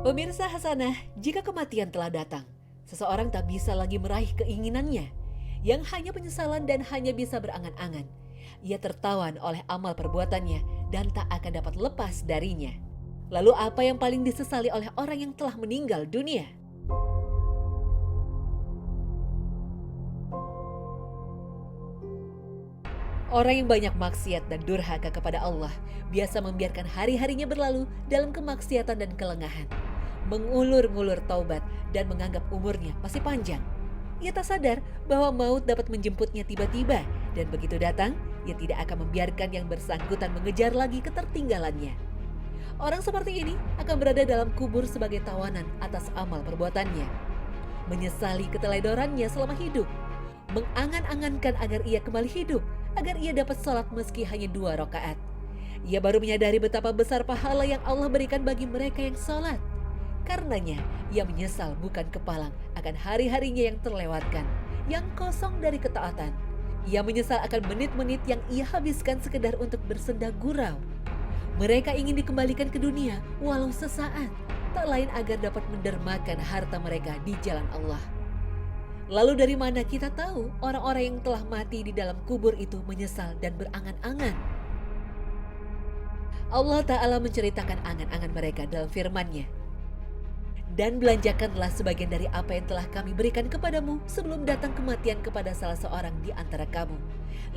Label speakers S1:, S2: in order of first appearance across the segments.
S1: Pemirsa Hasanah, jika kematian telah datang, seseorang tak bisa lagi meraih keinginannya, yang hanya penyesalan dan hanya bisa berangan-angan. Ia tertawan oleh amal perbuatannya dan tak akan dapat lepas darinya. Lalu apa yang paling disesali oleh orang yang telah meninggal dunia? Orang yang banyak maksiat dan durhaka kepada Allah biasa membiarkan hari-harinya berlalu dalam kemaksiatan dan kelengahan. Mengulur-ngulur taubat dan menganggap umurnya masih panjang. Ia tak sadar bahwa maut dapat menjemputnya tiba-tiba dan begitu datang, ia tidak akan membiarkan yang bersangkutan mengejar lagi ketertinggalannya. Orang seperti ini akan berada dalam kubur sebagai tawanan atas amal perbuatannya. Menyesali keteledorannya selama hidup, mengangan-angankan agar ia kembali hidup, agar ia dapat sholat meski hanya 2 rakaat. Ia baru menyadari betapa besar pahala yang Allah berikan bagi mereka yang sholat. Karenanya, ia menyesal bukan kepalang akan hari-harinya yang terlewatkan, yang kosong dari ketaatan. Ia menyesal akan menit-menit yang ia habiskan sekedar untuk bersenda gurau. Mereka ingin dikembalikan ke dunia walau sesaat, tak lain agar dapat mendermakan harta mereka di jalan Allah. Lalu dari mana kita tahu orang-orang yang telah mati di dalam kubur itu menyesal dan berangan-angan? Allah Ta'ala menceritakan angan-angan mereka dalam firman-Nya. Dan belanjakanlah sebagian dari apa yang telah kami berikan kepadamu sebelum datang kematian kepada salah seorang di antara kamu.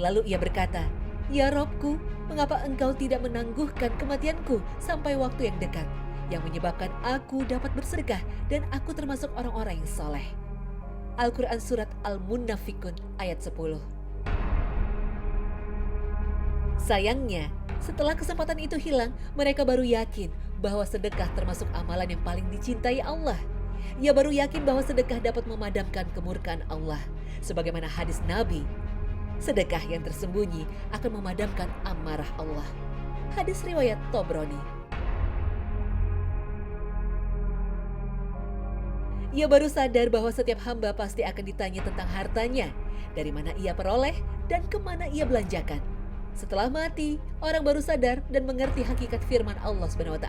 S1: Lalu ia berkata, Ya Robku, mengapa engkau tidak menangguhkan kematianku sampai waktu yang dekat, yang menyebabkan aku dapat bersedekah dan aku termasuk orang-orang yang soleh. Al-Quran Surat Al-Munafikun ayat 10. Sayangnya, setelah kesempatan itu hilang, mereka baru yakin bahwa sedekah termasuk amalan yang paling dicintai Allah. Ia baru yakin bahwa sedekah dapat memadamkan kemurkaan Allah. Sebagaimana hadis Nabi, sedekah yang tersembunyi akan memadamkan amarah Allah. Hadis riwayat Tobroni. Ia baru sadar bahwa setiap hamba pasti akan ditanya tentang hartanya, dari mana ia peroleh dan kemana ia belanjakan. Setelah mati, orang baru sadar dan mengerti hakikat firman Allah SWT.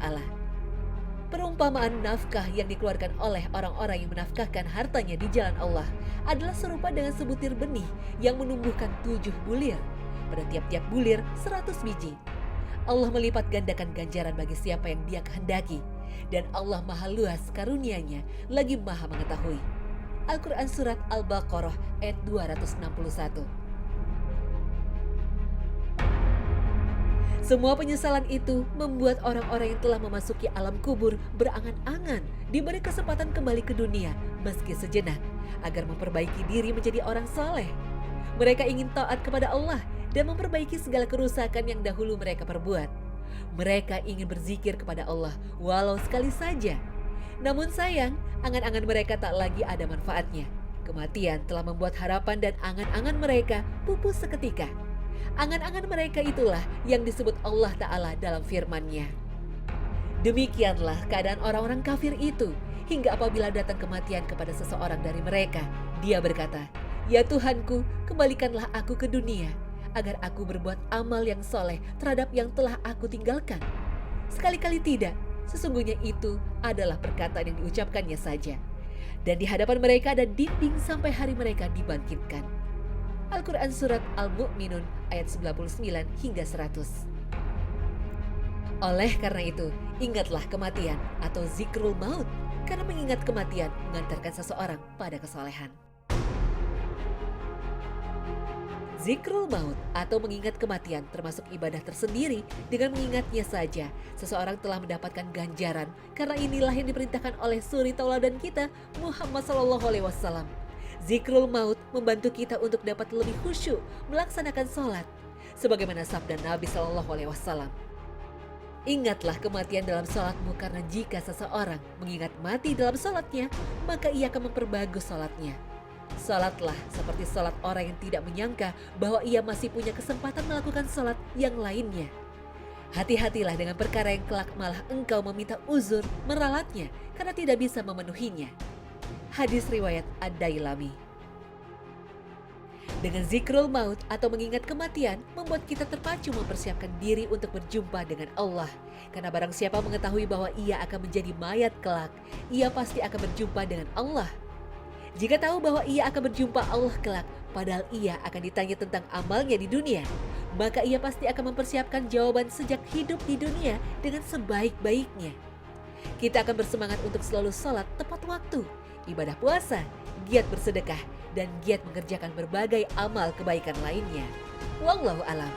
S1: Perumpamaan nafkah yang dikeluarkan oleh orang-orang yang menafkahkan hartanya di jalan Allah adalah serupa dengan sebutir benih yang menumbuhkan 7 bulir. Pada tiap-tiap bulir 100 biji. Allah melipat gandakan ganjaran bagi siapa yang Dia kehendaki. Dan Allah maha luas karunia-Nya, lagi maha mengetahui. Al-Quran Surat Al-Baqarah ayat 261. Semua penyesalan itu membuat orang-orang yang telah memasuki alam kubur berangan-angan diberi kesempatan kembali ke dunia meski sejenak agar memperbaiki diri menjadi orang saleh. Mereka ingin taat kepada Allah dan memperbaiki segala kerusakan yang dahulu mereka perbuat. Mereka ingin berzikir kepada Allah walau sekali saja. Namun sayang, angan-angan mereka tak lagi ada manfaatnya. Kematian telah membuat harapan dan angan-angan mereka pupus seketika. Angan-angan mereka itulah yang disebut Allah Ta'ala dalam firman-Nya. Demikianlah keadaan orang-orang kafir itu, hingga apabila datang kematian kepada seseorang dari mereka, dia berkata, Ya Tuhanku, kembalikanlah aku ke dunia, agar aku berbuat amal yang soleh terhadap yang telah aku tinggalkan. Sekali-kali tidak, sesungguhnya itu adalah perkataan yang diucapkannya saja. Dan di hadapan mereka ada dinding sampai hari mereka dibangkitkan. Al-Quran Surat Al-Mu'minun ayat 99 hingga 100. Oleh karena itu, ingatlah kematian atau zikrul maut, karena mengingat kematian mengantarkan seseorang pada kesalehan. Zikrul maut atau mengingat kematian termasuk ibadah tersendiri. Dengan mengingatnya saja, seseorang telah mendapatkan ganjaran, karena inilah yang diperintahkan oleh suri tauladan kita, Muhammad SAW. Zikrul maut membantu kita untuk dapat lebih khusyuk melaksanakan sholat. Sebagaimana sabda Nabi SAW. Ingatlah kematian dalam sholatmu, karena jika seseorang mengingat mati dalam sholatnya, maka ia akan memperbagus sholatnya. Sholatlah seperti sholat orang yang tidak menyangka bahwa ia masih punya kesempatan melakukan sholat yang lainnya. Hati-hatilah dengan perkara yang kelak malah engkau meminta uzur meralatnya karena tidak bisa memenuhinya. Hadis riwayat Ad-Dailami. Dengan zikrul maut atau mengingat kematian, membuat kita terpacu mempersiapkan diri untuk berjumpa dengan Allah. Karena barang siapa mengetahui bahwa ia akan menjadi mayat kelak, ia pasti akan berjumpa dengan Allah. Jika tahu bahwa ia akan berjumpa Allah kelak, padahal ia akan ditanya tentang amalnya di dunia, maka ia pasti akan mempersiapkan jawaban sejak hidup di dunia dengan sebaik-baiknya. Kita akan bersemangat untuk selalu sholat tepat waktu, ibadah puasa, giat bersedekah, dan giat mengerjakan berbagai amal kebaikan lainnya. Wallahu alam.